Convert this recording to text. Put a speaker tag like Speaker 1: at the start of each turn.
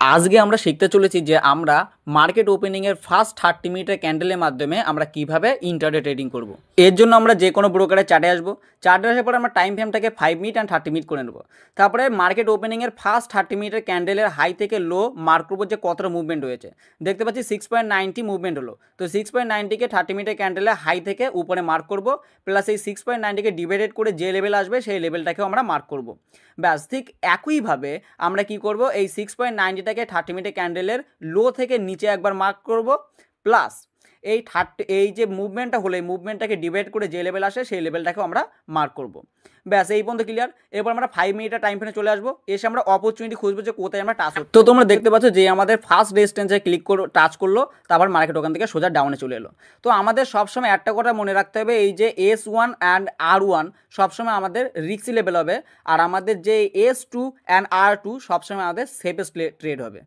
Speaker 1: আজকে আমরা শিখতে চলেছি যে আমরা মার্কেট ওপেনিংয়ের ফার্স্ট 30 মিনিটের ক্যান্ডেলের মাধ্যমে আমরা কিভাবে ইন্টারডে ট্রেডিং করব। এর জন্য আমরা যে কোনো ব্রোকারের চার্টে আসবো, চার্টে আসার পরে আমরা টাইম ফ্রেমটাকে 5 মিনিট অ্যান্ড 30 মিনিট করে নেবো। তারপরে মার্কেট ওপেনিংয়ের ফার্স্ট 30 মিনিটের ক্যান্ডেলের হাই থেকে লো মার্ক করবো যে কতটা মুভমেন্ট হয়েছে। দেখতে পাচ্ছি 6.90 মুভমেন্ট হলো, তো 6.90কে 30 মিনিটের ক্যান্ডেলের হাই থেকে উপরে মার্ক করবো, প্লাস এই 6.90কে ডিভাইডেড করে যে লেভেল আসবে সেই লেভেলটাকেও আমরা মার্ক করবো। ব্যাস ঠিক একইভাবে আমরা কি করব, এই 6.90টাকে 30 মিনিটের ক্যান্ডেলের লো থেকে নিচে একবার মার্ক করব, প্লাস এই যে মুভমেন্টটা হলো এই মুভমেন্টটাকে ডিভাইড করে যে লেভেল আসে সেই লেভেলটাকেও আমরা মার্ক করব। ব্যাস এই পর্যন্ত ক্লিয়ার। এরপর আমরা 5 মিনিটের টাইম ফ্রেমে চলে আসবো, এসে আমরা অপরচুনিটি খুঁজবো যে কোথায় আমরা টাচ করবো। তো তোমরা দেখতে পাচ্ছ যে আমাদের ফার্স্ট রেজিস্ট্যান্সে ক্লিক করো, টাচ করলো, তারপর মার্কেট ওখান থেকে সোজা ডাউনে চলে এলো। তো আমাদের সবসময় একটা কথা মনে রাখতে হবে, এই যে S1 অ্যান্ড R1 সবসময় আমাদের রিস্কি লেভেল হবে, আর আমাদের যে S2 অ্যান্ড R2 সবসময় আমাদের সেফেস্ট ট্রেড হবে।